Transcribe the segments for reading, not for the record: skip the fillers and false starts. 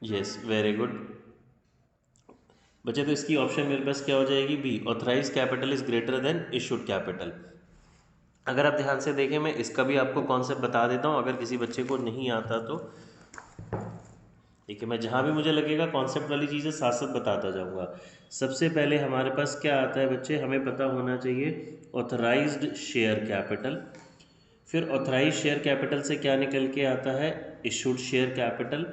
Yes, very good बच्चे। तो इसकी ऑप्शन मेरे पास क्या हो जाएगी? B, authorise capital is greater than issued capital. अगर आप ध्यान से देखें, मैं इसका भी आपको कॉन्सेप्ट बता देता हूँ अगर किसी बच्चे को नहीं आता तो। ठीक है, मैं जहाँ भी मुझे लगेगा कॉन्सेप्ट वाली चीज़ें साथ साथ बताता जाऊँगा। सबसे पहले हमारे पास क्या आता है बच्चे, हमें पता होना चाहिए ऑथराइज्ड शेयर कैपिटल। फिर ऑथराइज शेयर कैपिटल से क्या निकल के आता है? Issued share capital.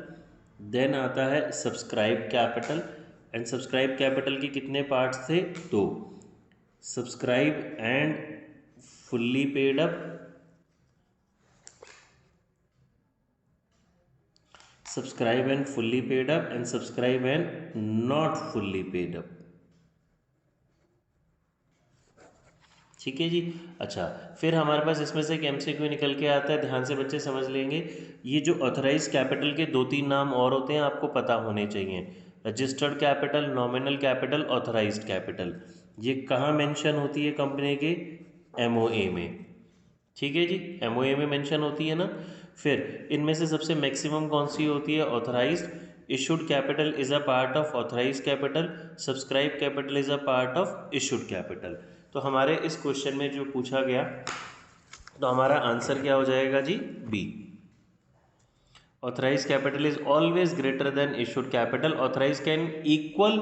देन आता है subscribe capital. And subscribe capital के कितने पार्ट्स थे? दो, subscribe and fully paid up, subscribe and fully paid up and subscribe and not fully paid up. ठीक है जी। अच्छा, फिर हमारे पास इसमें से एक एमसीक्यू निकल के आता है, ध्यान से बच्चे समझ लेंगे। ये जो ऑथराइज कैपिटल के दो तीन नाम और होते हैं आपको पता होने चाहिए, registered capital, nominal capital, authorised capital. ये कहाँ मेंशन होती है कंपनी के? एमओए में। ठीक है जी, एमओए में मेंशन होती है ना। फिर इनमें से सबसे मैक्सिमम कौन सी होती है? Authorised. Issued capital is a part of authorised capital, subscribe capital is a part of issued capital. तो हमारे इस क्वेश्चन में जो पूछा गया, तो हमारा आंसर क्या हो जाएगा जी? B, authorise capital is always greater than issued capital. Authorise can equal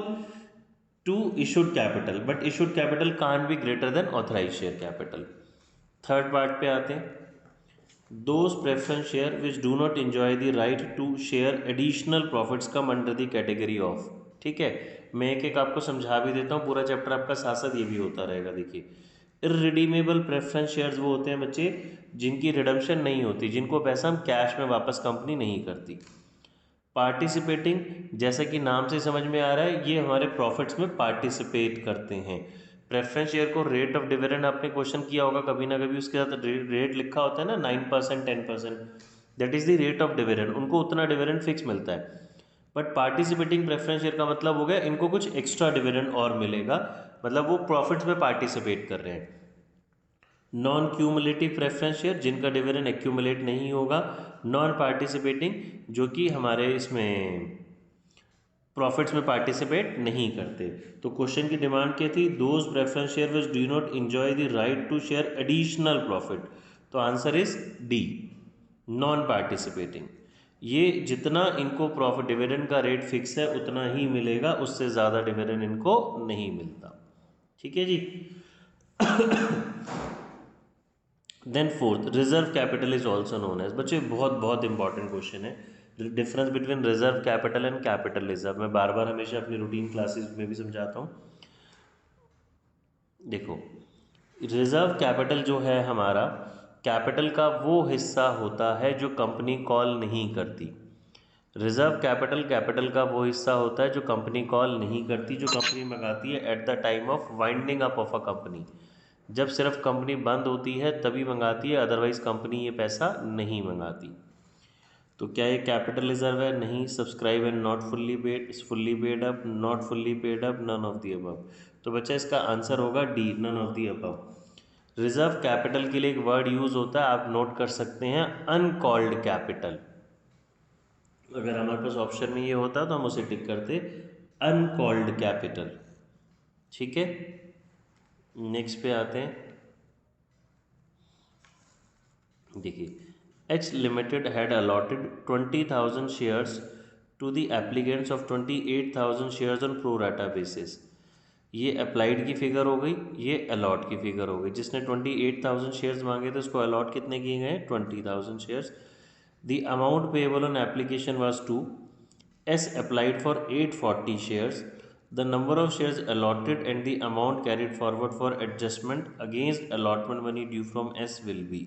to issued capital but issued capital can't be greater than authorise share capital. Third part पे आते हैं, those preference share which do not enjoy the right to share additional profits come under the category of. ठीक है, मैं एक एक आपको समझा भी देता हूँ, पूरा चैप्टर आपका साथ साथ ये भी होता रहेगा। देखिए, इररिडीमेबल प्रेफरेंस शेयर्स वो होते हैं बच्चे जिनकी रिडम्पशन नहीं होती, जिनको पैसा हम कैश में वापस कंपनी नहीं करती। पार्टिसिपेटिंग, जैसा कि नाम से समझ में आ रहा है, ये हमारे प्रॉफिट्स में पार्टिसिपेट करते हैं। प्रेफरेंस शेयर को रेट ऑफ डिविडेंड आपने क्वेश्चन किया होगा कभी ना कभी, उसके साथ रेट लिखा होता है ना, 9%, 10%, that is the rate of dividend. उनको उतना डिविडेंड फिक्स मिलता है। बट पार्टिसिपेटिंग प्रेफरेंस शेयर का मतलब हो गया इनको कुछ एक्स्ट्रा डिविडेंड और मिलेगा, मतलब वो प्रॉफिट्स में पार्टिसिपेट कर रहे हैं। नॉन क्यूमुलेटिव प्रेफरेंस शेयर, जिनका डिविडेंड एक्यूमुलेट नहीं होगा। नॉन पार्टिसिपेटिंग, जो कि हमारे इसमें प्रॉफिट्स में पार्टिसिपेट नहीं करते। तो क्वेश्चन की डिमांड क्या थी? Those preference share which do not enjoy the right to share additional profit. तो answer is D, non participating. ये जितना इनको प्रॉफिट डिविडेंड का रेट फिक्स है उतना ही मिलेगा, उससे ज़्यादा डिविडेंड इनको नहीं मिलता। ठीक है जी। Then fourth, reserve capital is also known as. बच्चे बहुत बहुत इंपॉर्टेंट क्वेश्चन है, difference between reserve capital and capital reserve. मैं बार बार हमेशा अपनी रूटीन क्लासेस में भी समझाता हूँ। देखो, रिजर्व कैपिटल जो है हमारा, कैपिटल का वो हिस्सा होता है जो कंपनी कॉल नहीं करती। रिजर्व कैपिटल कैपिटल का वो हिस्सा होता है जो कंपनी कॉल नहीं करती, जो कंपनी मंगाती है at the time of winding up of a company. जब सिर्फ कंपनी बंद होती है तभी मंगाती है, अदरवाइज कंपनी ये पैसा नहीं मंगाती। तो क्या ये कैपिटल रिजर्व है? नहीं। Subscribe and not fully paid, fully paid up, not fully paid up, none of the above. तो बच्चा इसका आंसर होगा D, none of the above. Reserve capital के लिए एक वर्ड यूज होता है, आप नोट कर सकते हैं, अनकॉल्ड कैपिटल। अगर हमारे पास ऑप्शन में ये होता तो हम उसे टिक करते, अनकॉल्ड कैपिटल। ठीक है, नेक्स्ट पे आते हैं। देखिए, H limited had allotted 20,000 shares to the applicants of 28,000 shares on pro rata basis. ये अप्लाइड की फिगर हो गई, ये अलॉट की फिगर हो गई। जिसने 28,000 शेयर्स मांगे थे उसको अलॉट कितने किए गए? 20,000 shares. The amount payable on application was 2। S applied for 840 shares. The number of shares allotted and the amount carried forward for adjustment against allotment money due from S will be.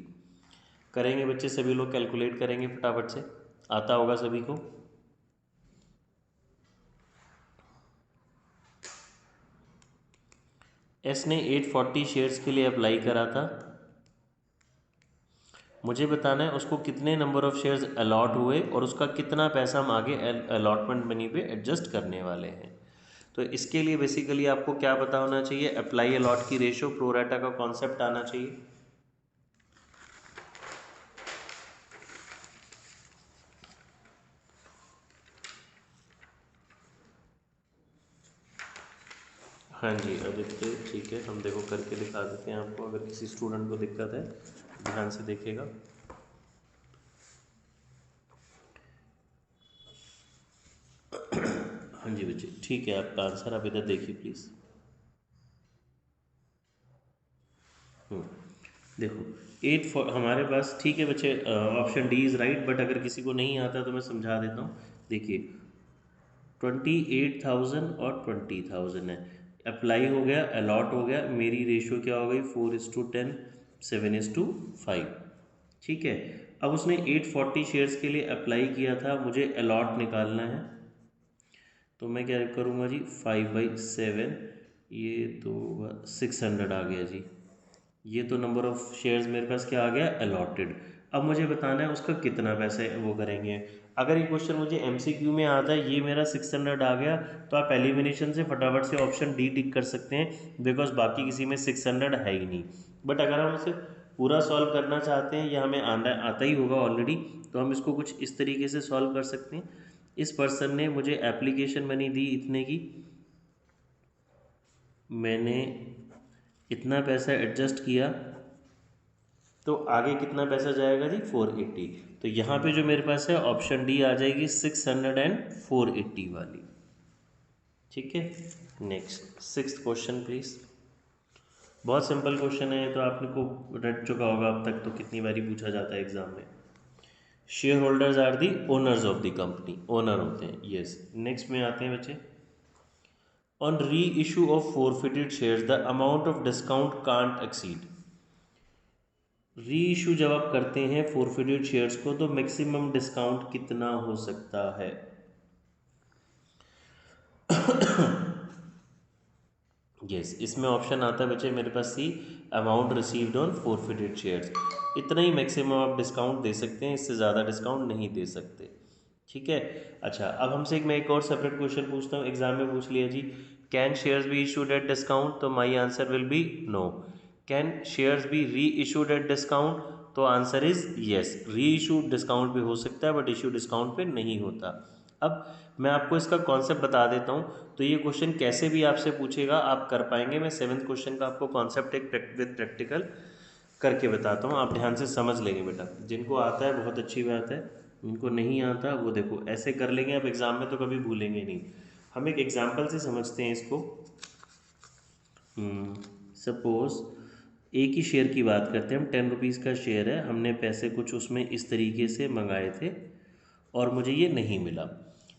करेंगे बच्चे, सभी लोग calculate करेंगे फटाफट से, आता होगा सभी को। एस ने 840 शेयर्स के लिए अप्लाई करा था। मुझे बताना है उसको कितने नंबर ऑफ शेयर्स अलॉट हुए और उसका कितना पैसा हम आगे अलॉटमेंट मनी पे एडजस्ट करने वाले हैं। तो इसके लिए बेसिकली आपको क्या पता होना चाहिए? अप्लाई अलॉट की रेशो, प्रोराटा का कॉन्सेप्ट आना चाहिए। हाँ जी आदित्य, ठीक है, हम देखो करके दिखा देते हैं आपको, अगर किसी स्टूडेंट को दिक्कत है ध्यान से देखेगा। हाँ जी बच्चे, ठीक है, आपका आंसर आप इधर देखिए प्लीज़। देखो हमारे पास, ठीक है बच्चे, option D is right, but अगर किसी को नहीं आता तो मैं समझा देता हूँ। देखिए 28,000 और 20,000 है, अप्लाई हो गया, अलॉट हो गया, मेरी रेशो क्या हो गई 4:10, 7:5। ठीक है, अब उसने 840 शेयर्स के लिए अप्लाई किया था, मुझे अलॉट निकालना है, तो मैं क्या करूँगा जी, 5/7, ये तो 600 आ गया जी। ये तो नंबर ऑफ शेयर्स मेरे पास क्या आ गया, अलॉटेड। अब मुझे बताना है उसका कितना पैसे वो करेंगे। अगर ये क्वेश्चन मुझे एमसीक्यू में आता है, ये मेरा 600 आ गया, तो आप एलिमिनेशन से फटाफट से ऑप्शन डी टिक कर सकते हैं, बिकॉज बाकी किसी में 600 है ही नहीं। बट अगर हम इसे पूरा सॉल्व करना चाहते हैं, या हमें आना आता ही होगा ऑलरेडी, तो हम इसको कुछ इस तरीके से सॉल्व कर सकते हैं। इस पर्सन ने मुझे एप्लीकेशन मनी दी इतने की, मैंने इतना पैसा एडजस्ट किया, तो आगे कितना पैसा जाएगा जी, 480। तो यहाँ पे जो मेरे पास है ऑप्शन डी आ जाएगी 600 एंड 480 वाली। ठीक है, नेक्स्ट 6th क्वेश्चन प्लीज। बहुत सिंपल क्वेश्चन है, तो आपने को रट चुका होगा अब तक, तो कितनी बारी पूछा जाता है एग्जाम में। Shareholders are the owners of the company, owner होते हैं, यस। नेक्स्ट में आते हैं बच्चे, on re issue of forfeited shares the amount of discount can't exceed. री इशू जब आप करते हैं फोरफिटेड शेयर्स को, तो मैक्सिमम डिस्काउंट कितना हो सकता है। यस, इसमें ऑप्शन आता है बच्चे मेरे पास C, amount received on forfeited shares. इतना ही मैक्सिमम आप डिस्काउंट दे सकते हैं, इससे ज़्यादा डिस्काउंट नहीं दे सकते। ठीक है, अच्छा, अब हमसे मैं एक और सेपरेट क्वेश्चन पूछता हूँ, एग्जाम में पूछ लिया जी, can shares be issued at discount, तो my answer will be no. Can shares be reissued at discount, तो answer is yes, reissue discount पे हो सकता है, बट इशू डिस्काउंट पे नहीं होता। अब मैं आपको इसका कॉन्सेप्ट बता देता हूँ, तो ये क्वेश्चन कैसे भी आपसे पूछेगा आप कर पाएंगे। मैं 7th क्वेश्चन का आपको कॉन्सेप्ट एक विद प्रैक्टिकल करके बताता हूँ, आप ध्यान से समझ लेंगे बेटा। जिनको आता है बहुत अच्छी बात है, जिनको नहीं आता वो देखो ऐसे कर लेंगे, आप एग्ज़ाम में तो कभी भूलेंगे नहीं। हम एक एग्जाम्पल से समझते हैं इसको। सपोज एक ही शेयर की बात करते हैं हम, 10 रुपीज़ का शेयर है, हमने पैसे कुछ उसमें इस तरीके से मंगाए थे और मुझे ये नहीं मिला।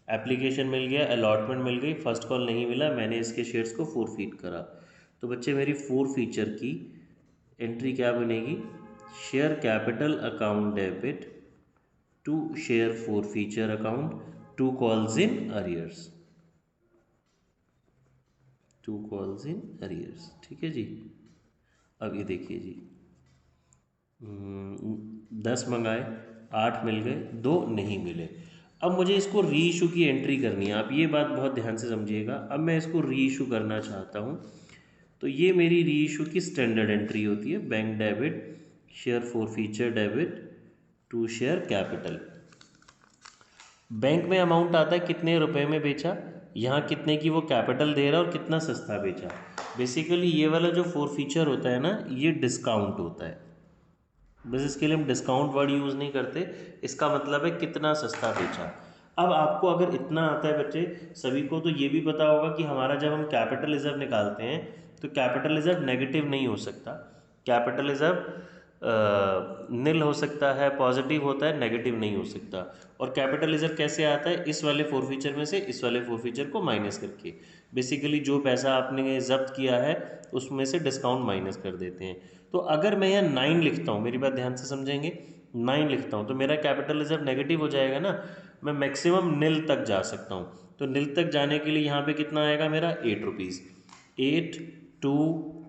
एप्लीकेशन मिल गया, अलॉटमेंट मिल गई, फर्स्ट कॉल नहीं मिला, मैंने इसके शेयर्स को फोरफीट करा। तो बच्चे मेरी फोरफीचर की एंट्री क्या बनेगी, share capital account debit to share forfeiture account, to calls in arrears, to calls in arrears. ठीक है जी, अब ये देखिए जी, 10 मंगाए, 8 मिल गए, 2 नहीं मिले। अब मुझे इसको री इशू की एंट्री करनी है, आप ये बात बहुत ध्यान से समझिएगा। अब मैं इसको री इशू करना चाहता हूँ, तो ये मेरी री इशू की स्टैंडर्ड एंट्री होती है, bank debit share forfeiture debit to share capital. Bank में अमाउंट आता है कितने रुपए में बेचा, यहाँ कितने की वो कैपिटल दे रहा है और कितना सस्ता बेचा। बेसिकली ये वाला जो फोरफीचर होता है ना, ये डिस्काउंट होता है, बस इसके लिए हम डिस्काउंट वर्ड यूज़ नहीं करते, इसका मतलब है कितना सस्ता बेचा। अब आपको अगर इतना आता है बच्चे सभी को, तो ये भी पता होगा कि हमारा जब हम कैपिटल रिजर्व निकालते हैं, तो कैपिटल रिजर्व नेगेटिव नहीं हो सकता, कैपिटल रिजर्व निल हो सकता है, पॉजिटिव होता है, नेगेटिव नहीं हो सकता। और कैपिटल रिजर्व कैसे आता है, इस वाले फोरफीचर में से इस वाले फोरफीचर को माइनस करके, बेसिकली जो पैसा आपने जब्त किया है उसमें से डिस्काउंट माइनस कर देते हैं। तो अगर मैं यहाँ 9 लिखता हूँ, मेरी बात ध्यान से समझेंगे, 9 लिखता हूँ, तो मेरा कैपिटल रिजर्व नेगेटिव हो जाएगा ना, मैं मैक्सिमम निल तक जा सकता हूँ। तो निल तक जाने के लिए यहाँ पे कितना आएगा मेरा, 8 रुपीज़, 8 टू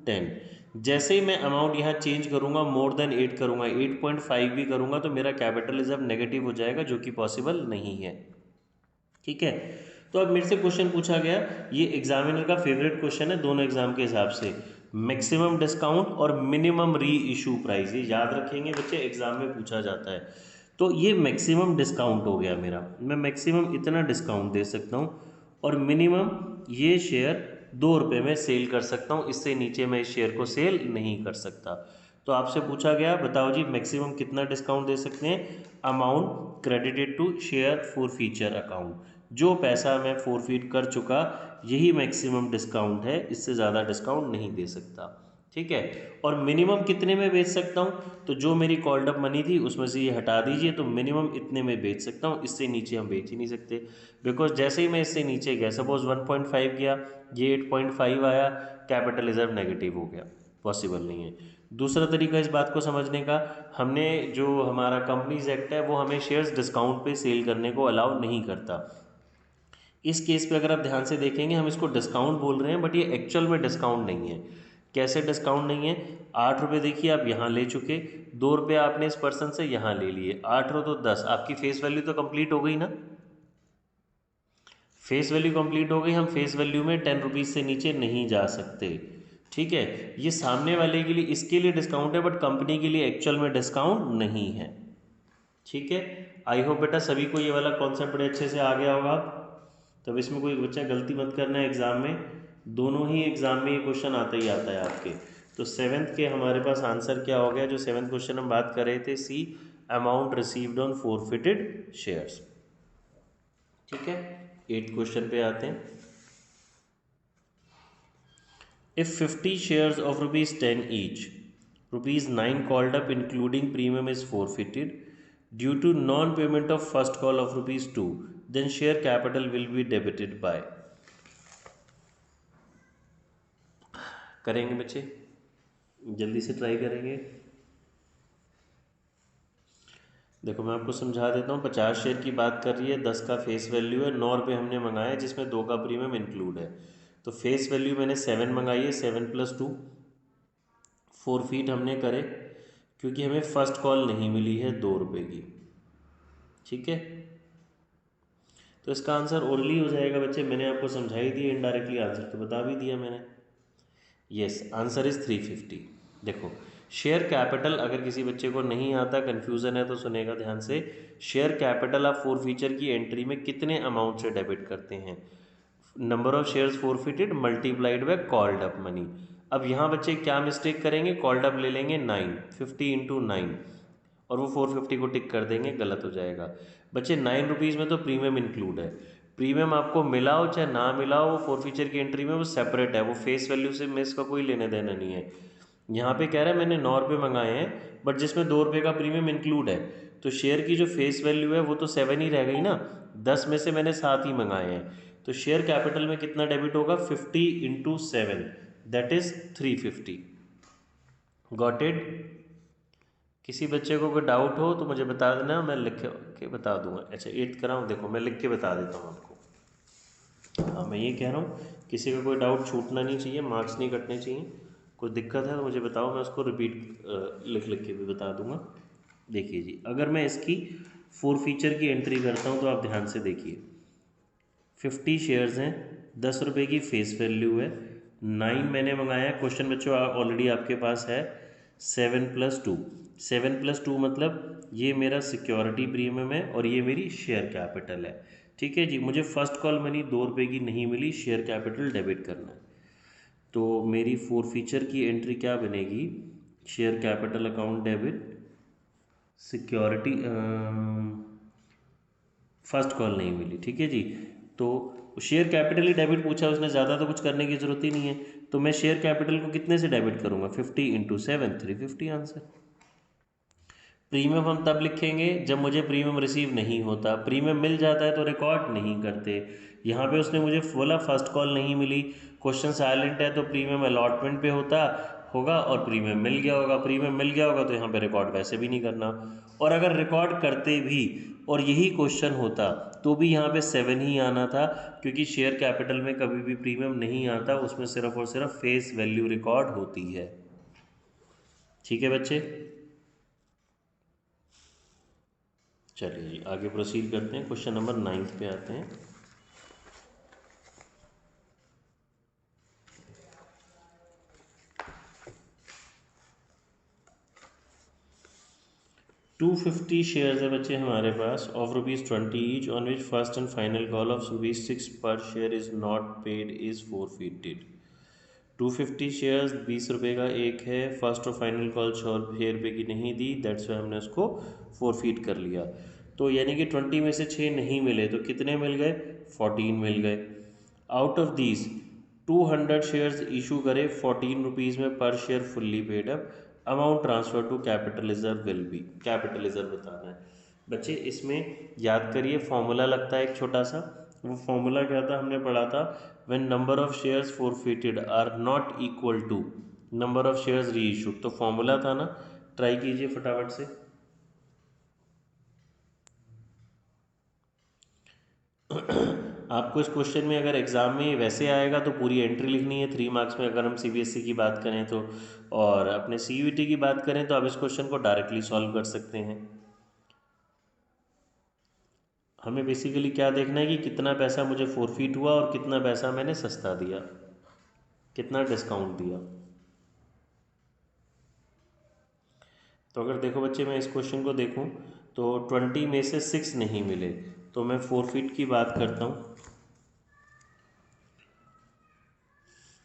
10। जैसे ही मैं अमाउंट यहाँ चेंज करूँगा, मोर देन 8 करूँगा, 8.5 भी करूँगा, तो मेरा कैपिटल रिजर्व नेगेटिव हो जाएगा, जो कि पॉसिबल नहीं है। ठीक है, तो अब मेरे से क्वेश्चन पूछा गया, ये एग्जामिनर का फेवरेट क्वेश्चन है दोनों एग्जाम के हिसाब से, मैक्सिमम डिस्काउंट और मिनिमम री इशू प्राइस, ये याद रखेंगे बच्चे, एग्जाम में पूछा जाता है। तो ये मैक्सिमम डिस्काउंट हो गया मेरा, मैं मैक्सिमम इतना डिस्काउंट दे सकता हूँ, और मिनिमम ये शेयर 2 रुपये में सेल कर सकता हूँ, इससे नीचे मैं इस शेयर को सेल नहीं कर सकता। तो आपसे पूछा गया बताओ जी मैक्सिमम कितना डिस्काउंट दे सकते हैं। Amount credited to share forfeiture account, जो पैसा मैं फॉरफिट कर चुका यही मैक्सिमम डिस्काउंट है, इससे ज़्यादा डिस्काउंट नहीं दे सकता। ठीक है, और मिनिमम कितने में बेच सकता हूँ, तो जो मेरी कॉल्ड अप मनी थी उसमें से ये हटा दीजिए, तो मिनिमम इतने में बेच सकता हूँ, इससे नीचे हम बेच ही नहीं सकते। बिकॉज जैसे ही मैं इससे नीचे गया, सपोज 1.5 गया, ये 8.5 आया, कैपिटल रिजर्व नेगेटिव हो गया, पॉसिबल नहीं है। दूसरा तरीका इस बात को समझने का, हमने जो हमारा कंपनीज एक्ट है वो हमें शेयर्स डिस्काउंट पे सेल करने को अलाउ नहीं करता। इस केस पे अगर आप ध्यान से देखेंगे हम इसको डिस्काउंट बोल रहे हैं, बट ये एक्चुअल में डिस्काउंट नहीं है। कैसे डिस्काउंट नहीं है, 8 रुपये देखिए आप यहाँ ले चुके, 2 रुपये आपने इस पर्सन से यहाँ ले लिए, 8 तो 10, आपकी फेस वैल्यू तो कंप्लीट हो गई ना। फेस वैल्यू कंप्लीट हो गई, हम फेस वैल्यू में 10 रुपीज़ से नीचे नहीं जा सकते। ठीक है, ये सामने वाले के लिए इसके लिए डिस्काउंट है, बट कंपनी के लिए एक्चुअल में डिस्काउंट नहीं है। ठीक है, आई होप बेटा सभी को ये वाला कॉन्सेप्ट बड़े अच्छे से आ गया होगा। तब इसमें कोई बच्चा गलती मत करना है एग्ज़ाम में, दोनों ही एग्ज़ाम में ये क्वेश्चन आता ही आता है आपके। तो 7th के हमारे पास आंसर क्या हो गया, जो 7th क्वेश्चन हम बात कर रहे थे, C amount received on forfeited shares. ठीक है, 8th क्वेश्चन पे आते हैं। If 50 shares of rupees 10 each, rupees 9 called up including premium is forfeited due to non-payment of first call of rupees 2, then share capital will be debited by। करेंगे बच्चे, जल्दी से try करेंगे। देखो मैं आपको समझा देता हूँ, 50 शेयर की बात कर रही है, 10 का फेस वैल्यू है, 9 रुपये हमने मंगाया जिसमें 2 का प्रीमियम इंक्लूड है। तो फेस वैल्यू मैंने 7 मंगाई है, 7+2 4 फीट हमने करे, क्योंकि हमें फर्स्ट कॉल नहीं मिली है 2 रुपये की। ठीक है, तो इसका आंसर ओरली हो जाएगा बच्चे, मैंने आपको समझा ही दिया, इनडायरेक्टली आंसर तो बता भी दिया मैंने। Yes, answer is 350। देखो शेयर कैपिटल, अगर किसी बच्चे को नहीं आता, कन्फ्यूज़न है, तो सुनेगा ध्यान से। शेयर कैपिटल आप फॉरफीचर की एंट्री में कितने अमाउंट से डेबिट करते हैं, number of shares forfeited multiplied by called up money. अब यहाँ बच्चे क्या मिस्टेक करेंगे, कॉल्ड अप ले लेंगे 9, 50 × 9, और वो 450 को टिक कर देंगे, गलत हो जाएगा। बच्चे 9 रुपीज़ में तो प्रीमियम इंक्लूड है, प्रीमियम आपको मिला हो चाहे ना मिला हो, वो फॉरफीचर की एंट्री में वो सेपरेट है, वो फेस वैल्यू से में इसका कोई लेने देना नहीं है। यहाँ पे कह रहा है मैंने 9 रुपये मंगाए हैं, बट जिसमें 2 रुपये का प्रीमियम इंक्लूड है, तो शेयर की जो फेस वैल्यू है वो तो 7 ही रह गई ना, 10 में से मैंने 7 ही मंगाए हैं। तो शेयर कैपिटल में कितना डेबिट होगा, 50 × 7, दैट इज 350। Got it. किसी बच्चे को कोई डाउट हो तो मुझे बता देना, मैं लिख के बता दूंगा। अच्छा 8th कराऊँ, देखो मैं लिख के बता देता हूँ आपको। हाँ मैं ये कह रहा हूँ, किसी का कोई डाउट छूटना नहीं चाहिए, मार्क्स नहीं कटने चाहिए। कोई दिक्कत है तो मुझे बताओ, मैं उसको रिपीट लिख लिख के भी बता दूंगा। देखिए जी, अगर मैं इसकी फॉरफीचर की एंट्री करता हूँ तो आप ध्यान से देखिए, 50 शेयर्स हैं, 10 रुपये की फेस वैल्यू है, 9 मैंने मंगाया है, क्वेश्चन बच्चों ऑलरेडी आपके पास है, 7+2, 7+2 मतलब ये मेरा सिक्योरिटी प्रीमियम है और ये मेरी शेयर कैपिटल है। ठीक है जी, मुझे फर्स्ट कॉल मनी 2 रुपये की नहीं मिली, शेयर कैपिटल डेबिट करना है, तो मेरी फॉरफीचर की एंट्री क्या बनेगी, share capital account debit, security, first call नहीं मिली। ठीक है जी, तो शेयर कैपिटल ही डेबिट पूछा उसने, ज़्यादा तो कुछ करने की ज़रूरत ही नहीं है, तो मैं शेयर कैपिटल को कितने से डेबिट करूँगा, 50 × 7, 350 आंसर। प्रीमियम हम तब लिखेंगे जब मुझे प्रीमियम रिसीव नहीं होता, प्रीमियम मिल जाता है तो रिकॉर्ड नहीं करते। यहाँ पे उसने मुझे बोला फर्स्ट कॉल नहीं मिली, क्वेश्चन साइलेंट है, तो प्रीमियम अलॉटमेंट पे होगा और प्रीमियम मिल गया होगा, प्रीमियम मिल गया होगा तो यहाँ पे रिकॉर्ड वैसे भी नहीं करना। और अगर रिकॉर्ड करते भी और यही क्वेश्चन होता तो भी यहाँ पे 7 ही आना था, क्योंकि शेयर कैपिटल में कभी भी प्रीमियम नहीं आता, उसमें सिर्फ और सिर्फ फेस वैल्यू रिकॉर्ड होती है। ठीक है बच्चे, चलिए आगे प्रोसीड करते हैं, क्वेश्चन नंबर 9 पे आते हैं। 250 शेयर्स है बच्चे हमारे पास of ₹20 each on which first and final call of ₹6 per share is not paid is forfeited. 250 shares ₹20 का एक है, फर्स्ट और फाइनल कॉल ₹6 की नहीं दी, दैट्स वाई हमने उसको फोरफीट कर लिया। तो यानी कि 20 में से 6 नहीं मिले तो कितने मिल गए? 14 मिल गए। Out of these 200 shares issue करे ₹14 में पर share fully paid up, amount transfer to capital reserve will be. Capital reserve बताना है बच्चे। इसमें याद करिए फॉर्मूला लगता है एक छोटा सा। वो फॉर्मूला क्या था, हमने पढ़ा था when number of shares forfeited are not equal to number of shares reissued. तो फॉर्मूला था ना, ट्राई कीजिए फटाफट से। आपको इस क्वेश्चन में अगर एग्ज़ाम में वैसे आएगा तो पूरी एंट्री लिखनी है 3 मार्क्स में, अगर हम सीबीएसई की बात करें तो। और अपने सीयूईटी की बात करें तो आप इस क्वेश्चन को डायरेक्टली सॉल्व कर सकते हैं। हमें बेसिकली क्या देखना है कि कितना पैसा मुझे फोरफीट हुआ और कितना पैसा मैंने सस्ता दिया, कितना डिस्काउंट दिया। तो अगर देखो बच्चे मैं इस क्वेश्चन को देखूं तो 20 में से 6 नहीं मिले, तो मैं फोरफीट की बात करता हूं।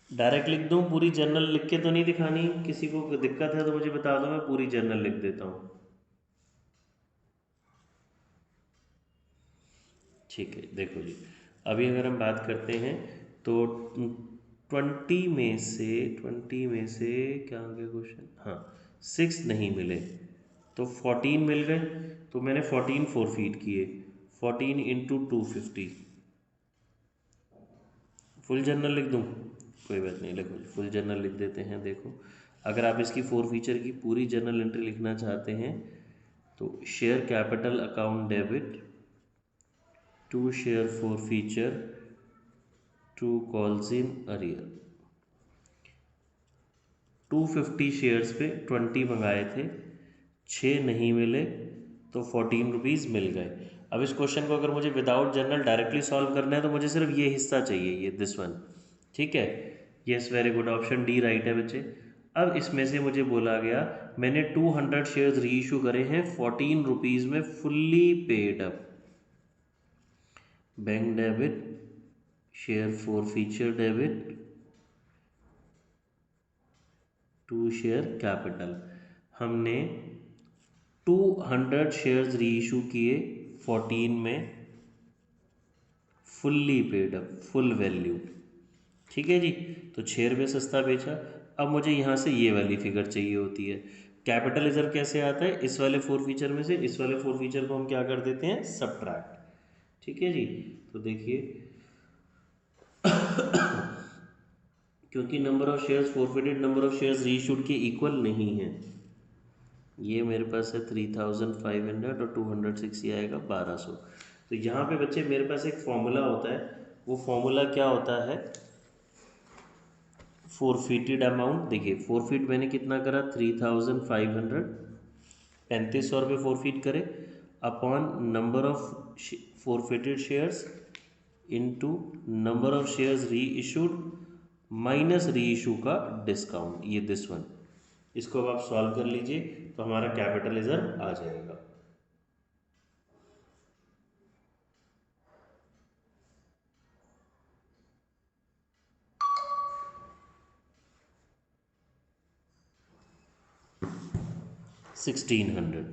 डायरेक्ट लिख दूं, पूरी जर्नल लिख के तो नहीं दिखानी, किसी को दिक्कत है तो मुझे बता दो, मैं पूरी जर्नल लिख देता हूँ। ठीक है, देखो जी अभी अगर हम बात करते हैं तो 20 में से क्या आ गया क्वेश्चन, हाँ 6 नहीं मिले तो 14 मिल गए, तो मैंने 14 फोरफीट किए। 14 इंटू 250, फुल जर्नल लिख दूँ? कोई बात नहीं, लिखो फुल जर्नल लिख देते हैं। देखो अगर आप इसकी फोर फीचर की पूरी जर्नल एंट्री लिखना चाहते हैं तो share capital account debit to share forfeiture to calls in arrear. 250 shares पे 20 मंगाए थे, 6 नहीं मिले तो ₹14 मिल गए। अब इस क्वेश्चन को अगर मुझे विदाउट जर्नल डायरेक्टली सॉल्व करना है तो मुझे सिर्फ ये हिस्सा चाहिए, ये दिस वन। ठीक है, yes very good, option D right है बच्चे। अब इसमें से मुझे बोला गया मैंने 200 शेयर्स री इशू करे हैं ₹14 में fully paid up. Bank debit, share forfeiture debit to share capital. हमने 200 शेयर्स री इशू किए 14 में fully paid up, full value. ठीक है जी, तो ₹6 सस्ता बेचा। अब मुझे यहाँ से ये वाली फिगर चाहिए होती है। कैपिटल रिजर्व कैसे आता है? इस वाले फोर फीचर में से इस वाले फोर फीचर को हम क्या कर देते हैं? सबट्रैक्ट। ठीक है जी, तो देखिए क्योंकि number of shares forfeited number of shares reissued के इक्वल नहीं है, ये मेरे पास है 3500 और 206 ये आएगा 1200। तो यहाँ पे बच्चे मेरे पास एक फॉर्मूला होता है, वो फॉर्मूला क्या होता है? Forfeited amount. देखिए फोरफिट मैंने कितना करा? 3500, 3500 फोरफिट करे upon number of forfeited shares into number of shares reissued minus री इशू का डिस्काउंट, ये दिस वन। इसको अब आप सॉल्व कर लीजिए तो हमारा कैपिटल रिजर्व आ जाएगा। $1600।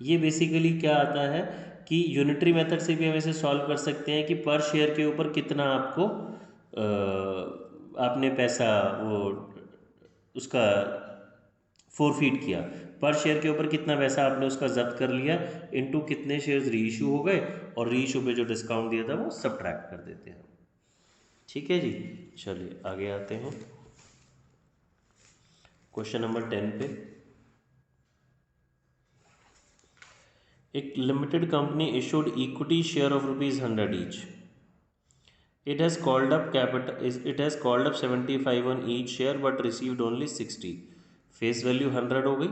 ये बेसिकली क्या आता है कि यूनिटरी मेथड से भी हम इसे सॉल्व कर सकते हैं कि पर शेयर के ऊपर कितना आपको आपने पैसा वो उसका फोरफीट किया, पर शेयर के ऊपर कितना पैसा आपने उसका जब्त कर लिया इनटू कितने शेयर्स री इशू हो गए, और री इशू पे जो डिस्काउंट दिया था वो सबट्रैक्ट कर देते हैं। ठीक है जी, चलिए आगे आते हैं क्वेश्चन नंबर 10 पे। एक limited company issued equity share of ₹100 each. It has called up 75 on each share but received only 60। Face value 100 हो गई,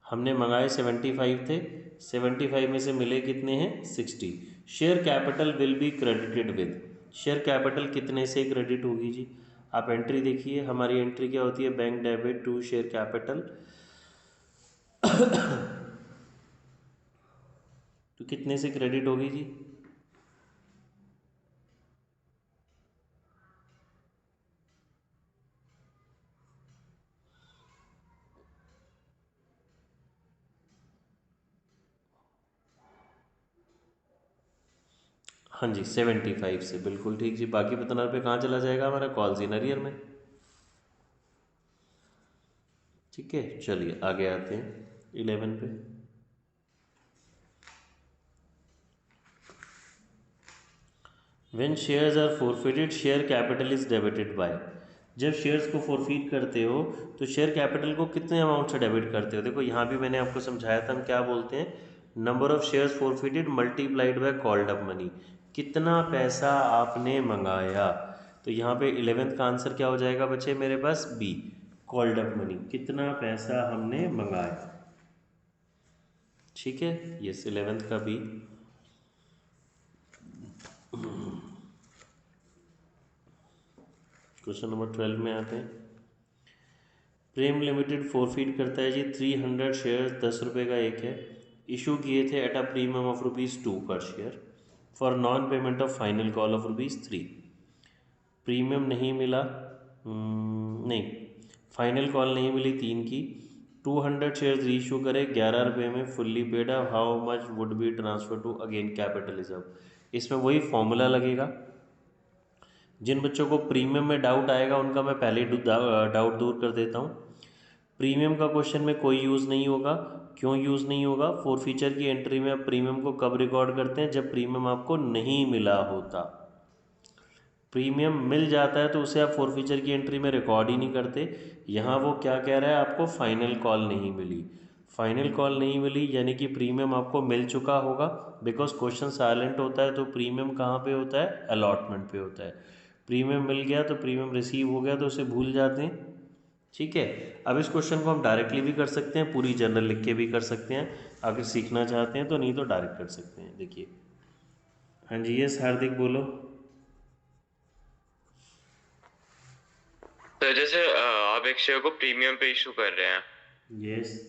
हमने मंगाए 75 थे, 75 में से मिले कितने हैं? 60। Share capital will be credited with, share capital कितने से क्रेडिट होगी जी? आप एंट्री देखिए, हमारी एंट्री क्या होती है? Bank debit to share capital तो कितने से क्रेडिट होगी जी? हाँ जी 75 से, बिल्कुल ठीक जी। बाकी 15 रुपये कहाँ चला जाएगा? हमारा कॉल्स इन अरियर में। ठीक है, चलिए आगे आते हैं 11 पे। When shares are forfeited share capital is debited by. जब शेयर्स को फोरफिट करते हो तो शेयर कैपिटल को कितने अमाउंट से डेबिट करते हो? देखो यहाँ भी मैंने आपको समझाया था, हम क्या बोलते हैं, number of shares forfeited multiplied by called up money. कितना पैसा आपने मंगाया, तो यहाँ पे 11th का आंसर क्या हो जाएगा बच्चे मेरे पास? B, called up money. कितना पैसा हमने मंगाया। ठीक है, यस 11th का बी। क्वेश्चन नंबर 12 में आते हैं। प्रेम लिमिटेड फोरफीट करता है जी 300 शेयर, 10 रुपये का एक है। इशू किए थे एट अ प्रीमियम ऑफ ₹2 पर share for non payment of final call of ₹3। Premium नहीं मिला, नहीं, फाइनल कॉल नहीं मिली 3 की। 200 शेयर्स रीइशू करे 11 रुपये में, fully paid. How much would be transfer to again capital reserve. इसमें वही फॉर्मूला लगेगा। जिन बच्चों को प्रीमियम में डाउट आएगा उनका मैं पहले डाउट दूर कर देता हूँ। प्रीमियम का क्वेश्चन में कोई यूज़ नहीं होगा। क्यों यूज़ नहीं होगा? फोरफीचर की एंट्री में आप प्रीमियम को कब रिकॉर्ड करते हैं? जब प्रीमियम आपको नहीं मिला होता। प्रीमियम मिल जाता है तो उसे आप फोरफीचर की एंट्री में रिकॉर्ड ही नहीं करते। यहाँ वो क्या कह रहा है, आपको फाइनल कॉल नहीं मिली। फाइनल कॉल नहीं मिली यानी कि प्रीमियम आपको मिल चुका होगा। बिकॉज क्वेश्चन साइलेंट होता है तो प्रीमियम कहाँ पे होता है? अलॉटमेंट पे होता है। प्रीमियम मिल गया तो प्रीमियम रिसीव हो गया तो उसे भूल जाते हैं। ठीक है, अब इस क्वेश्चन को हम डायरेक्टली भी कर सकते हैं, पूरी जनरल लिख के भी कर सकते हैं, अगर सीखना चाहते हैं तो, नहीं तो डायरेक्ट कर सकते हैं। देखिए, हाँ जी यस हार्दिक बोलो। तो जैसे आप एक शेयर को प्रीमियम पे इशू कर रहे हैं, यस,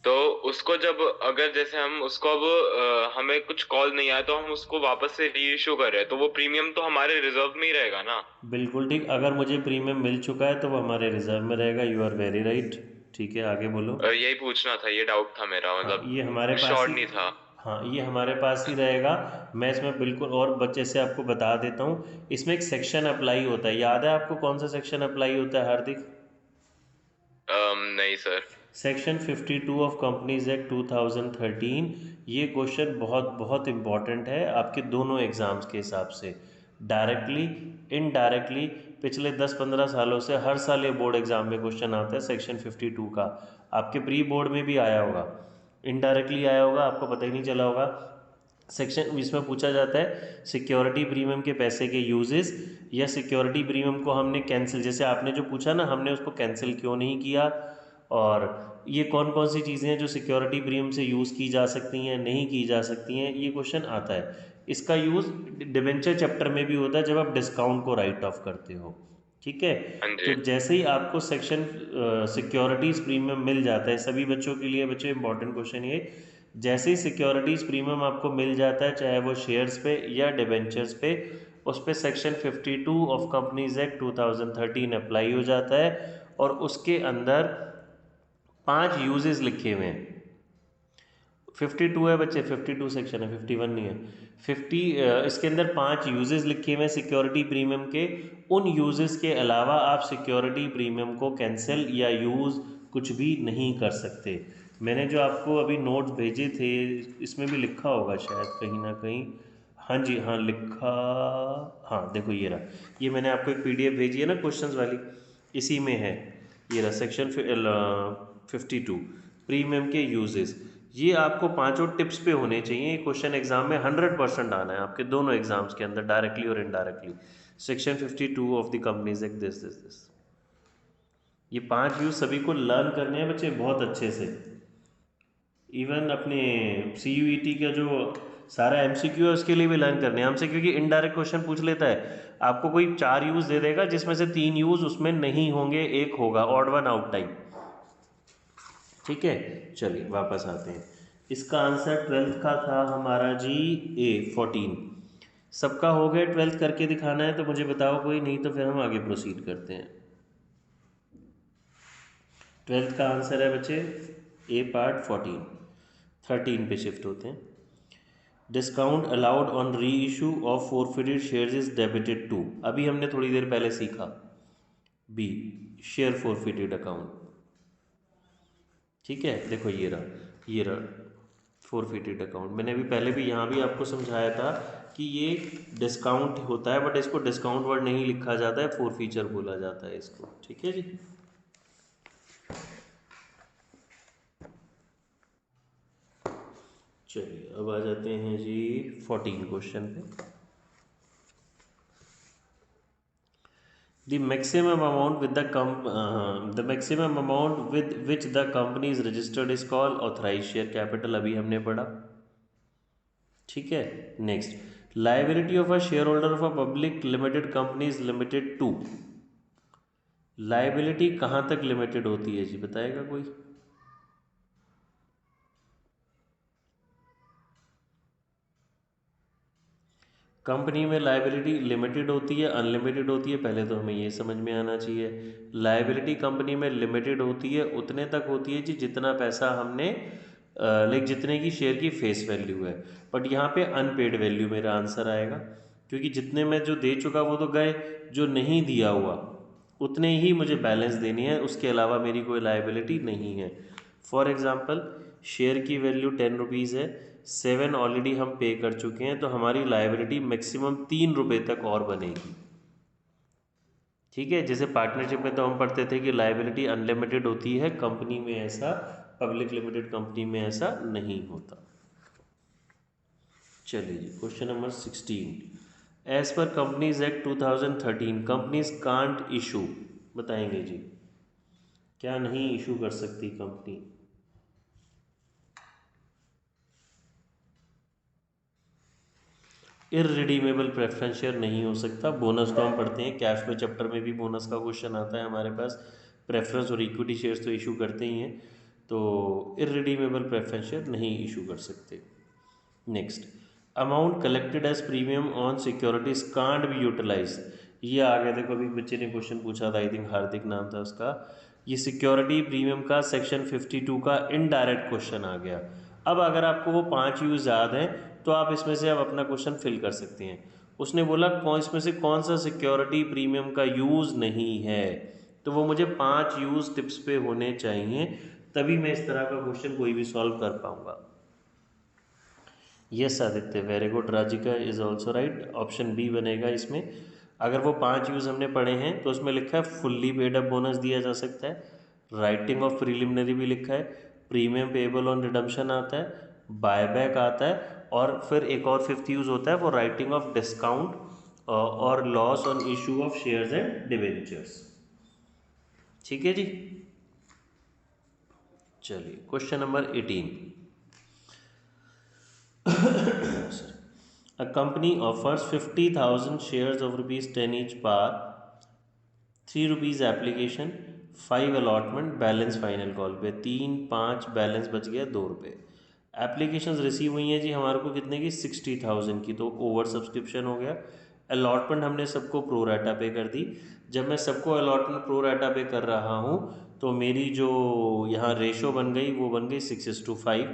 तो उसको जब अगर जैसे हम उसको अब हमें कुछ कॉल नहीं आया तो हम उसको वापस से री इशू कर रहे हैं, तो वो प्रीमियम तो हमारे रिजर्व में ही रहेगा ना? बिल्कुल ठीक। अगर मुझे प्रीमियम मिल चुका है तो वो हमारे रिजर्व में रहेगा। You are very right. ठीक है, आगे बोलो। यही पूछना था, ये डाउट था मेरा, हाँ मतलब ये हमारे पास श्योर ही, नहीं था। हाँ ये हमारे पास ही रहेगा। मैं इसमें बिल्कुल और बच्चे से आपको बता देता हूँ, इसमें एक सेक्शन अप्लाई होता है। याद है आपको कौन सा सेक्शन अप्लाई होता है हार्दिक? नहीं sir. Section 52 of companies act 2013। ये क्वेश्चन बहुत बहुत इंपॉर्टेंट है आपके दोनों एग्जाम्स के हिसाब से, डायरेक्टली इनडायरेक्टली। पिछले 10-15 सालों से हर साल ये बोर्ड एग्जाम में क्वेश्चन आता है सेक्शन 52 का। आपके प्री बोर्ड में भी आया होगा, इनडायरेक्टली आया होगा, आपको पता ही नहीं चला होगा। सेक्शन इसमें पूछा जाता है सिक्योरिटी प्रीमियम के पैसे के यूजेस, या सिक्योरिटी प्रीमियम को हमने कैंसिल, जैसे आपने जो पूछा ना, हमने उसको कैंसिल क्यों नहीं किया, और ये कौन कौन सी चीज़ें हैं जो सिक्योरिटी प्रीमियम से यूज़ की जा सकती हैं, नहीं की जा सकती हैं, ये क्वेश्चन आता है। इसका यूज़ डिबेंचर चैप्टर में भी होता है जब आप डिस्काउंट को राइट ऑफ करते हो। ठीक है, हाँ तो जी। जैसे ही आपको सेक्शन सिक्योरिटीज़ प्रीमियम मिल जाता है, सभी बच्चों के लिए बच्चे इंपॉर्टेंट क्वेश्चन ये, जैसे ही सिक्योरिटीज़ प्रीमियम आपको मिल जाता है, चाहे वो शेयर्स पे या डिबेंचर्स पे, उस पर section 52 of companies act 2013 apply हो जाता है। और उसके अंदर 5 यूजेस लिखे हुए हैं। 52 है बच्चे, 52 सेक्शन है, 51 नहीं है। 50 इसके अंदर 5 यूजेस लिखे हुए हैं सिक्योरिटी प्रीमियम के। उन यूजेस के अलावा आप सिक्योरिटी प्रीमियम को कैंसिल या यूज़ कुछ भी नहीं कर सकते। मैंने जो आपको अभी नोट्स भेजे थे इसमें भी लिखा होगा शायद कहीं ना कहीं। हाँ जी हाँ लिखा, हाँ देखो ये रहा, ये मैंने आपको एक पीडीएफ भेजी है ना क्वेश्चंस वाली, इसी में है। ये रहा सेक्शन 52 प्रीमियम के यूजेस। ये आपको पांचों टिप्स पे होने चाहिए। ये क्वेश्चन एग्जाम में 100% आना है आपके दोनों एग्जाम्स के अंदर, डायरेक्टली और indirectly. Section 52 of the companies act this this this, ये 5 यूज सभी को लर्न करने हैं बच्चे बहुत अच्छे से। इवन अपने CUET का जो सारा MCQ है उसके लिए भी लर्न करने हैं हमसे, क्योंकि इनडायरेक्ट क्वेश्चन पूछ लेता है। आपको कोई 4 यूज दे देगा जिसमें से 3 यूज उसमें नहीं होंगे, एक होगा ऑड वन आउट टाइप। ठीक है, चलिए वापस आते हैं। इसका आंसर 12th का था हमारा जी ए 14। सबका हो गया, 12th करके दिखाना है तो मुझे बताओ कोई, नहीं तो फिर हम आगे प्रोसीड करते हैं। 12th का आंसर है बच्चे ए पार्ट 14। 13 पे शिफ्ट होते हैं। Discount allowed on re issue of forfeited shares is debited to, अभी हमने थोड़ी देर पहले सीखा। B share forfeited account. ठीक है, देखो ये रहा फॉरफिटेड अकाउंट। मैंने अभी पहले भी यहाँ भी आपको समझाया था कि ये डिस्काउंट होता है, बट इसको डिस्काउंट वर्ड नहीं लिखा जाता है, फॉरफीचर बोला जाता है इसको। ठीक है जी। चलिए अब आ जाते हैं जी 14 क्वेश्चन पे। The maximum amount with the maximum amount with which the company is registered is called authorized share capital, अभी हमने पढ़ा। ठीक है, next liability of a share holder of a public limited company is limited to. Liability कहाँ तक limited होती है जी, बताएगा कोई? कंपनी में लाइबिलिटी लिमिटेड होती है, अनलिमिटेड होती है, पहले तो हमें ये समझ में आना चाहिए। लाइबिलिटी कंपनी में लिमिटेड होती है, उतने तक होती है जी जितना पैसा हमने लाइक जितने की शेयर की फेस वैल्यू है। बट यहाँ पे अनपेड वैल्यू मेरा आंसर आएगा, क्योंकि जितने मैं जो दे चुका वो तो गए, जो नहीं दिया हुआ उतने ही मुझे बैलेंस देनी है, उसके अलावा मेरी कोई लाइबिलिटी नहीं है। फॉर एग्ज़ाम्पल शेयर की वैल्यू 10 रुपीज़ है, 7 ऑलरेडी हम पे कर चुके हैं, तो हमारी लाइबिलिटी मैक्सिमम 3 रुपये तक और बनेगी। ठीक है, जैसे पार्टनरशिप में तो हम पढ़ते थे कि लाइबिलिटी अनलिमिटेड होती है, कंपनी में ऐसा, पब्लिक लिमिटेड कंपनी में ऐसा नहीं होता। चलिए जी, question number 16। As per companies act 2013 companies can't issue, बताएंगे जी क्या नहीं इशू कर सकती कंपनी? इररिडीमेबल प्रेफरेंस शेयर नहीं हो सकता। बोनस तो हम पढ़ते हैं, कैश फ्लो चैप्टर में भी बोनस का क्वेश्चन आता है हमारे पास। प्रेफरेंस और इक्विटी शेयर्स तो इशू करते ही हैं, तो इररिडीमेबल प्रेफरेंस शेयर नहीं इशू कर सकते। Next, amount collected as premium on securities can't be utilise. ये आ गया, देखो अभी बच्चे ने क्वेश्चन पूछा था, आई थिंक हार्दिक नाम था उसका। ये सिक्योरिटी प्रीमियम का सेक्शन 52 का इनडायरेक्ट क्वेश्चन आ गया। अब अगर आपको वो 5 यूज याद हैं तो आप इसमें से अब अपना क्वेश्चन फिल कर सकते हैं। उसने बोला कौन इसमें से कौन सा सिक्योरिटी प्रीमियम का यूज़ नहीं है, तो वो मुझे 5 यूज़ टिप्स पे होने चाहिए, तभी मैं इस तरह का क्वेश्चन कोई भी सॉल्व कर पाऊंगा। Yes Aditya, very good. Rajika is also right, option B बनेगा इसमें। अगर वो 5 यूज़ हमने पढ़े हैं तो उसमें लिखा है फुल्ली पेड अप बोनस दिया जा सकता है, राइटिंग ऑफ प्रीलिमिनरी भी लिखा है, प्रीमियम पेबल ऑन रिडम्पशन आता है, बायबैक आता है, और फिर एक और 5th यूज़ होता है वो राइटिंग ऑफ डिस्काउंट और loss on issue of shares and debentures. ठीक है जी। चलिए question number 18। A company offers 50,000 shares of rupees 10 each par, 3 rupees application, 5 allotment, balance final call पे 3, 5 बैलेंस बच गया 2 रुपये। एप्लीकेशंस रिसीव हुई हैं जी हमारे को कितने की, 60,000 की, तो ओवर सब्सक्रिप्शन हो गया। अलॉटमेंट हमने सबको प्रो राटा पे कर दी। जब मैं सबको अलॉटमेंट प्रो राटा पे कर रहा हूँ तो मेरी जो यहाँ रेशो बन गई वो बन गई 6:5।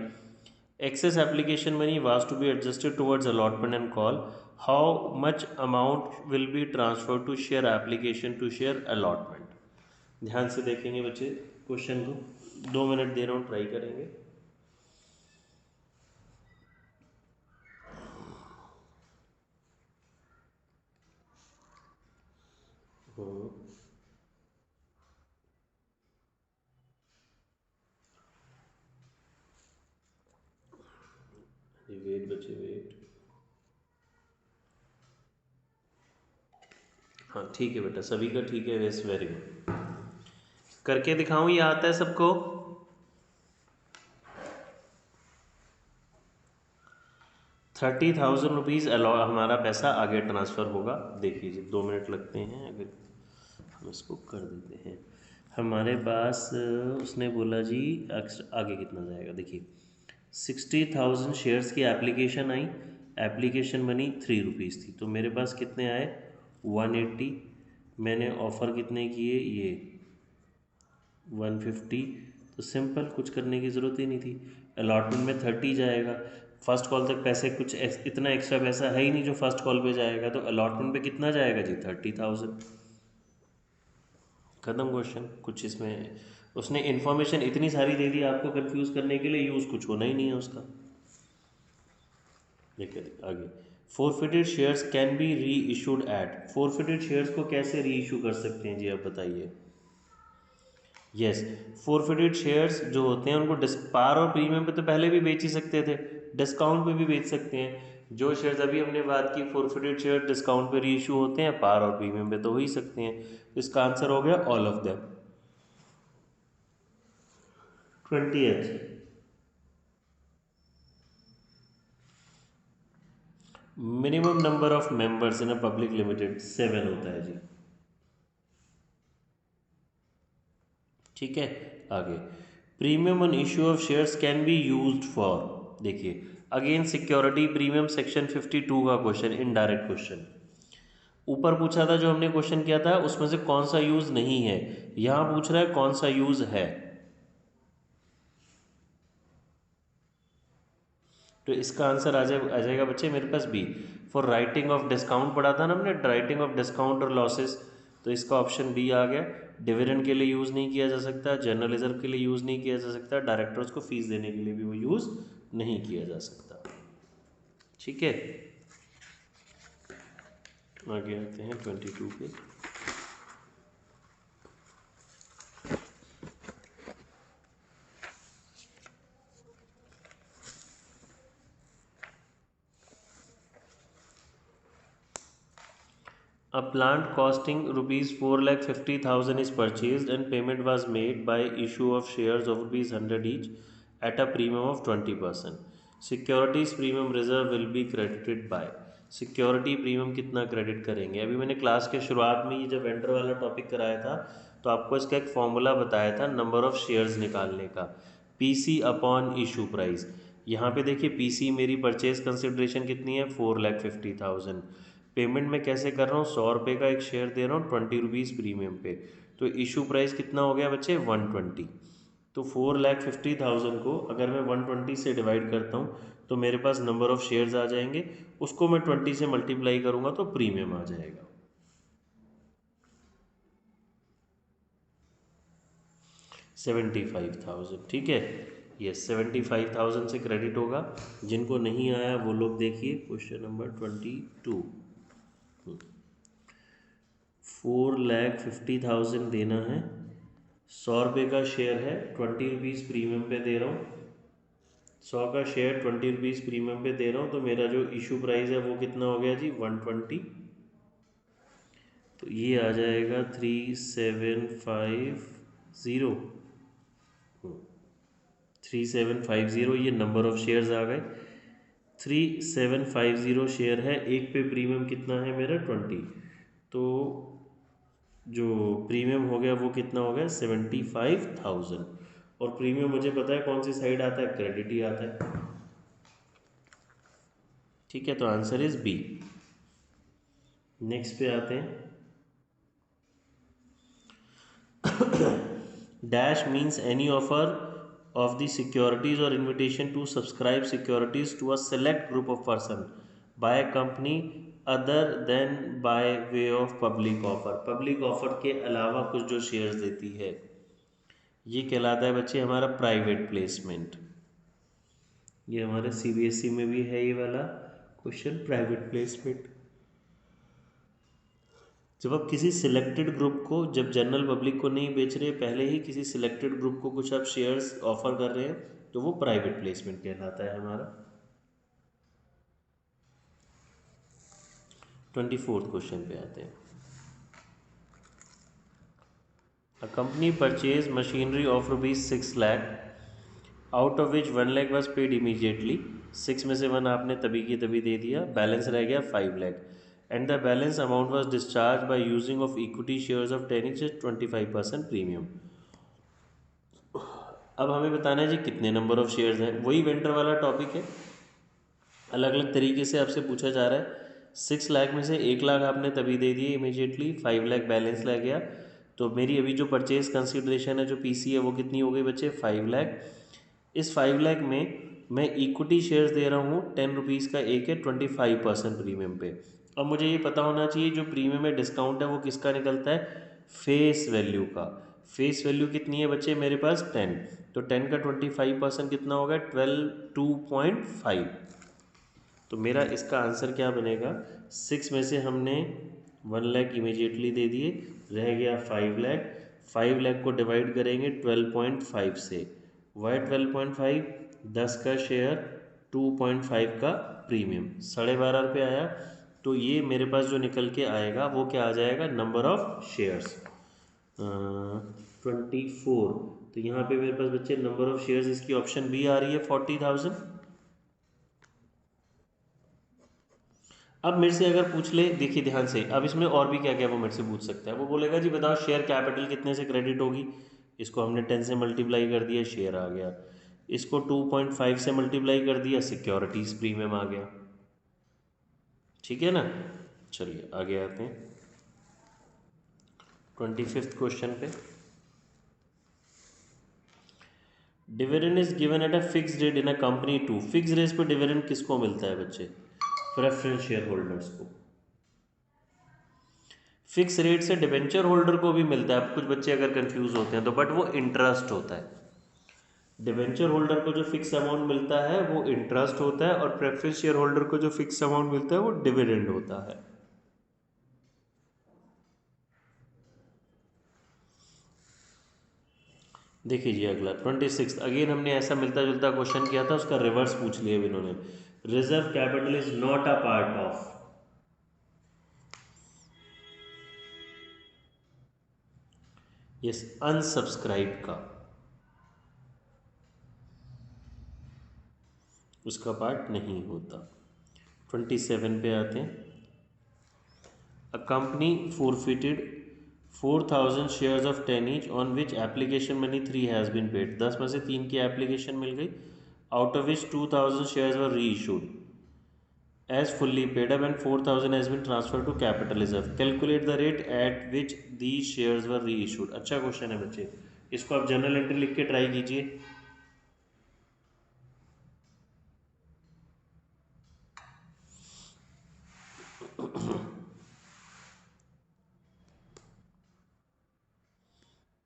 Excess application money was to be adjusted towards allotment and call. How much amount will be transferred to share application to share allotment? ध्यान से देखेंगे बच्चे क्वेश्चन को, 2 मिनट दे रहा हूँ, ट्राई करेंगे। वेट बच्चे वेट। हाँ ठीक है बेटा, सभी का ठीक है, वेस्ट वेरी गुड। करके दिखाऊं, ये आता है सबको? 30,000 रुपीज़ हमारा पैसा आगे ट्रांसफ़र होगा। देखिए जी 2 मिनट लगते हैं, अगर हम इसको कर देते हैं। हमारे पास उसने बोला जी आगे कितना जाएगा, देखिए 60,000 शेयर्स की एप्लीकेशन आई, एप्लीकेशन मनी 3 रुपीज़ थी, तो मेरे पास कितने आए 180, मैंने ऑफ़र कितने किए ये 150, तो सिंपल कुछ करने की ज़रूरत ही नहीं थी। अलॉटमेंट में 30 जाएगा, फर्स्ट कॉल तक पैसे कुछ इतना एक्स्ट्रा पैसा है ही नहीं जो फर्स्ट कॉल पे जाएगा, तो अलॉटमेंट पे कितना जाएगा जी 30,000। ख़त्म क्वेश्चन। कुछ इसमें उसने इन्फॉर्मेशन इतनी सारी दे दी आपको कंफ्यूज करने के लिए, यूज़ कुछ होना ही नहीं है उसका। देखिए आगे, forfeited shares can be reissued eight, forfeited shares को कैसे री इशू कर सकते हैं जी आप बताइए। यस, फोरफिटेड शेयर्स जो होते हैं उनको पार और प्रीमियम पे तो पहले भी बेच ही सकते थे, डिस्काउंट पे भी बेच सकते हैं। जो शेयर्स अभी हमने बात की फोरफिटेड शेयर डिस्काउंट पे री इशू होते हैं, पार और प्रीमियम पे तो हो ही सकते हैं। तो इसका आंसर हो गया all of them. 20th, minimum number of members in a public limited 7 होता है जी। ठीक है, आगे premium on issue of shares can be used for, देखिए अगेन सिक्योरिटी प्रीमियम सेक्शन 52 का क्वेश्चन, इनडायरेक्ट क्वेश्चन। ऊपर पूछा था जो हमने क्वेश्चन किया था उसमें से कौन सा यूज नहीं है, यहां पूछ रहा है कौन सा यूज है। तो इसका आंसर आ जाएगा बच्चे मेरे पास B, for writing off discount पढ़ा था ना हमने, राइटिंग ऑफ डिस्काउंट और लॉसेस, तो इसका ऑप्शन बी आ गया। डिविडेंड के लिए यूज़ नहीं किया जा सकता, जनरल रिजर्व के लिए यूज़ नहीं किया जा सकता, डायरेक्टर्स को फीस देने के लिए भी वो यूज़ नहीं किया जा सकता। ठीक है, आगे आते हैं 22 पे। A plant costing rupees 4,50,000 is purchased and payment was made by issue of shares of rupees 100 each at a premium of 20%. Securities premium reserve will be credited by, security premium कितना क्रेडिट करेंगे। अभी मैंने class के शुरुआत में ये जब vendor वाला टॉपिक कराया था तो आपको इसका एक फॉर्मूला बताया था नंबर ऑफ शेयर्स निकालने का, पीसी अपॉन इशू प्राइस। यहाँ पे देखिए पीसी मेरी परचेज कंसिड्रेशन कितनी है 4,50,000, पेमेंट मैं कैसे कर रहा हूँ 100 रुपये का एक शेयर दे रहा हूँ 20 रुपीज़ प्रीमियम पे, तो इशू प्राइस कितना हो गया बच्चे 120। तो 4,50,000 को अगर मैं 120 से डिवाइड करता हूँ तो मेरे पास नंबर ऑफ शेयर्स आ जाएंगे, उसको मैं 20 से मल्टीप्लाई करूँगा तो प्रीमियम आ जाएगा। 75,000, ठीक है, ये 75,000 से क्रेडिट होगा। जिनको नहीं आया वो लोग देखिए क्वेश्चन नंबर 22। 4,50,000 देना है, 100 रुपये का शेयर है 20 रुपीज़ प्रीमियम पे दे रहा हूँ, 100 का शेयर 20 रुपीज़ प्रीमियम पे दे रहा हूँ, तो मेरा जो इशू प्राइस है वो कितना हो गया जी 120, तो ये आ जाएगा 3750, 3750, ये नंबर ऑफ शेयर्स आ गए। 3750 शेयर है, एक पे प्रीमियम कितना है मेरा 20, तो जो प्रीमियम हो गया वो कितना हो गया 75,000, और प्रीमियम मुझे पता है कौन सी साइड आता है, क्रेडिट ही आता है। ठीक है, तो आंसर इज बी। नेक्स्ट पे आते हैं। Dash means any offer of the securities or invitation to subscribe securities to a select group of person by a company other than by way of public offer, public offer के अलावा कुछ जो shares देती है ये कहलाता है बच्चे हमारा प्राइवेट प्लेसमेंट। ये हमारे सीबीएसई में भी है ये वाला क्वेश्चन, प्राइवेट प्लेसमेंट। जब आप किसी सिलेक्टेड ग्रुप को, जब जनरल पब्लिक को नहीं बेच रहे, पहले ही किसी सिलेक्टेड ग्रुप को कुछ आप शेयर्स ऑफर कर रहे हैं तो वो प्राइवेट प्लेसमेंट कहलाता है हमारा। 24th क्वेश्चन पे आते हैं। A company purchase machinery of ₹6 lakh out of which 1 lakh was paid immediately, 6 में से 1 आपने तभी की तभी दे दिया, बैलेंस रह गया 5 lakh, and the balance amount was discharged by using of equity shares of 10 each at 25% premium. अब हमें बताना है जी कितने नंबर ऑफ शेयर्स हैं, वही वेंडर वाला टॉपिक है, अलग अलग तरीके से आपसे पूछा जा रहा है। 6 लाख में से 1 लाख आपने तभी दे दिए इमीजिएटली, 5 लाख बैलेंस रह गया। तो मेरी अभी जो परचेज कंसिडरेशन है, जो पीसी है, वो कितनी हो गई बच्चे, 5 लाख। इस 5 लाख में मैं इक्विटी शेयर्स दे रहा हूँ 10 रुपीज़ का एक है, 25% प्रीमियम पे। अब मुझे ये पता होना चाहिए जो प्रीमियम में डिस्काउंट है वो किसका निकलता है, फेस वैल्यू का। फेस वैल्यू कितनी है बच्चे मेरे पास, 10। तो 10 का 25% कितना होगा, 12.5। तो मेरा इसका आंसर क्या बनेगा, 6 में से हमने 1 लाख इमीजिएटली दे दिए, रह गया 5 लाख। 5 लाख को डिवाइड करेंगे 12.5 से, वाई 12.5, 10 का शेयर, 2.5 का प्रीमियम, 12.5 रुपये आया। तो ये मेरे पास जो निकल के आएगा वो क्या आ जाएगा, नंबर ऑफ शेयर्स 24। तो यहाँ पे मेरे पास बच्चे नंबर ऑफ शेयर्स, इसकी ऑप्शन बी आ रही है 40,000। अब मेरे से अगर पूछ ले, देखिए ध्यान से, अब इसमें और भी क्या क्या वो मेरे से पूछ सकता है। वो बोलेगा जी बताओ शेयर कैपिटल कितने से क्रेडिट होगी, इसको हमने 10 से मल्टीप्लाई कर दिया, शेयर आ गया। इसको 2.5 से मल्टीप्लाई कर दिया, सिक्योरिटीज प्रीमियम आ गया। ठीक है ना, चलिए आगे आते हैं 25th क्वेश्चन पे। Dividend is given at a fix rate in a company to, fix rate पे डिविडेंड किसको मिलता है बच्चे, प्रेफरेंस शेयर होल्डर्स को। फिक्स रेट से डिबेंचर होल्डर को भी मिलता है। अब कुछ बच्चे अगर कंफ्यूज होते हैं तो, बट वो इंटरेस्ट होता है। डिबेंचर होल्डर को जो फिक्स अमाउंट मिलता है वो इंटरेस्ट होता है, और प्रेफरेंस शेयर होल्डर को जो फिक्स अमाउंट मिलता है वो डिविडेंड होता है। देखिए जी अगला 26, अगेन हमने ऐसा मिलता जुलता क्वेश्चन किया था, उसका रिवर्स पूछ लिया इन्होंने। Reserve capital is not a part of, yes, unsubscribe का, उसका पार्ट नहीं होता। 27 पे आते हैं। A company forfeited 4,000 shares of 10 each on which application money 3 has been paid. 10 में से 3 की एप्लीकेशन मिल गई, out of which 2,000 shares were reissued as fully paid up and 4,000 has been transferred to capital reserve. Calculate the rate at which these shares were reissued. अच्छा question है बच्चे, इसको आप journal entry लिख के ट्राई कीजिए।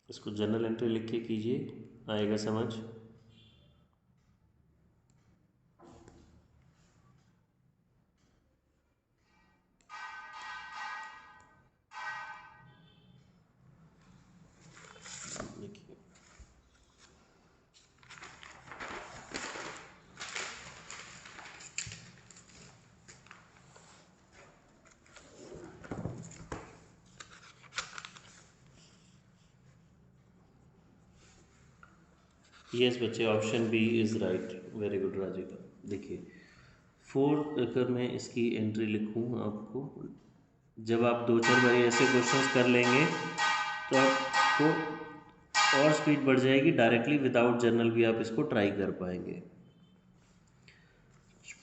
इसको जर्नल एंट्री लिख के कीजिए, आएगा समझ। देखिए यस बच्चे, option B is right, very good Rajika. देखिए 4, अगर मैं इसकी एंट्री लिखूँ आपको, जब आप 2-4 बारी ऐसे क्वेश्चंस कर लेंगे तो आपको और स्पीड बढ़ जाएगी, डायरेक्टली विदाउट जर्नल भी आप इसको ट्राई कर पाएंगे।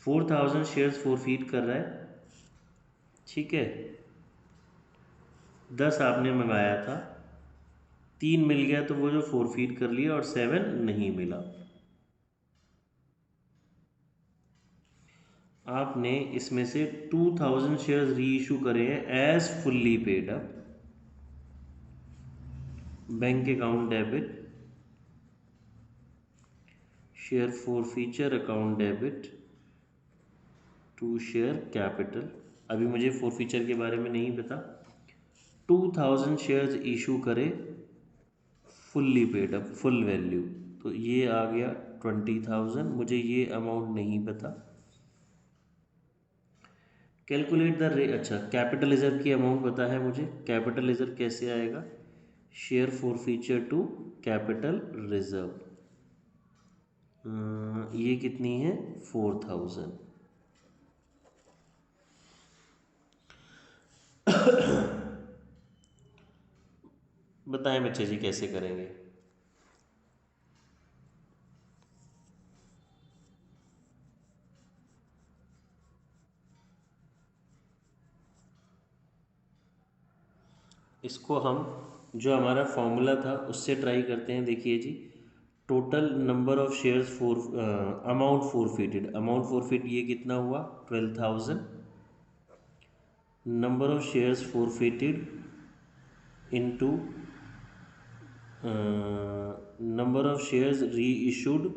4,000 शेयर्स फॉरफीट कर रहा है, ठीक है, 10 आपने मंगाया था, 3 मिल गया तो वो जो फॉरफीट कर लिया, और 7 नहीं मिला। आपने इसमें से 2,000 शेयर्स री इशू करे हैं as fully paid up, bank account debit, share forfeiture account debit to share capital. अभी मुझे फॉर फीचर के बारे में नहीं पता। 2,000 शेयर्स इशू करे fully paid up, full value, तो ये आ गया 20,000। मुझे ये अमाउंट नहीं पता। कैलकुलेट द रे, अच्छा कैपिटल रिजर्व की अमाउंट पता है मुझे। कैपिटल रिजर्व कैसे आएगा, share forfeiture to capital reserve, ये कितनी है 4,000। बताएं बच्चे जी कैसे करेंगे। इसको हम जो हमारा फॉर्मूला था उससे ट्राई करते हैं। देखिए जी, total number of shares amount forfeit ये कितना हुआ 12,000। Number of shares forfeited into number of shares reissued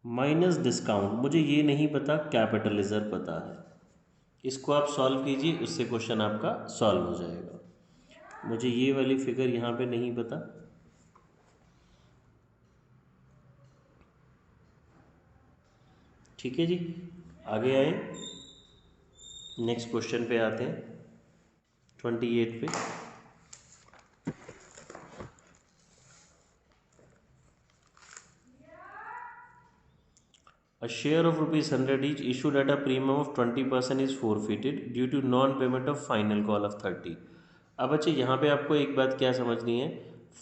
minus discount. मुझे ये नहीं पता, कैपिटल रिजर्व पता है। इसको आप सॉल्व कीजिए, उससे क्वेश्चन आपका सॉल्व हो जाएगा। मुझे ये वाली फिगर यहाँ पे नहीं पता। ठीक है जी, आगे आए, नेक्स्ट क्वेश्चन पे आते हैं 28 पे। A share of ₹100 each issued at a premium of 20% is forfeited due to non-payment of final call of 30। अब बच्चे यहाँ पे आपको एक बात क्या समझनी है,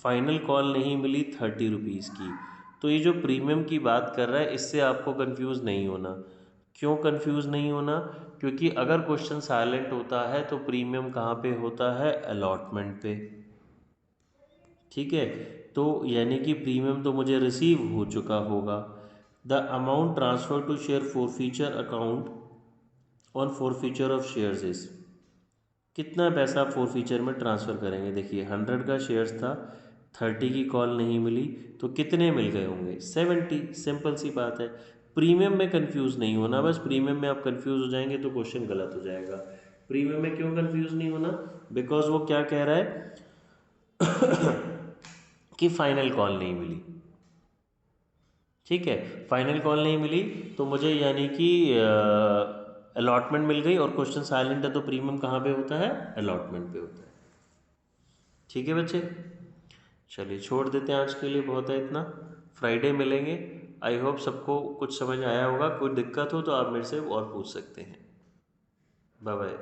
फाइनल कॉल नहीं मिली 30 रुपीज़ की, तो ये जो प्रीमियम की बात कर रहा है इससे आपको कंफ्यूज नहीं होना। क्यों कंफ्यूज नहीं होना? क्योंकि अगर क्वेश्चन साइलेंट होता है तो प्रीमियम कहाँ पे होता है, अलॉटमेंट पे। ठीक है, तो यानी कि प्रीमियम तो मुझे रिसीव हो चुका होगा। The amount transfer to share forfeiture account on forfeiture of shares is, कितना पैसा फॉरफीचर में ट्रांसफ़र करेंगे। देखिए 100 का शेयर्स था, 30 की कॉल नहीं मिली, तो कितने मिल गए होंगे, 70। सिंपल सी बात है। प्रीमियम में कंफ्यूज नहीं होना, बस प्रीमियम में आप कंफ्यूज हो जाएंगे तो क्वेश्चन गलत हो जाएगा। प्रीमियम में क्यों कंफ्यूज नहीं होना, बिकॉज वो क्या कह रहा है कि फाइनल कॉल नहीं मिली। ठीक है, फाइनल कॉल नहीं मिली तो मुझे यानी कि अलॉटमेंट मिल गई, और क्वेश्चन साइलेंट है तो प्रीमियम कहाँ पे होता है, अलॉटमेंट पे होता है। ठीक है बच्चे, चलिए छोड़ देते हैं आज के लिए, बहुत है इतना, फ्राइडे मिलेंगे। आई होप सबको कुछ समझ आया होगा। कोई दिक्कत हो तो आप मेरे से और पूछ सकते हैं। Bye bye.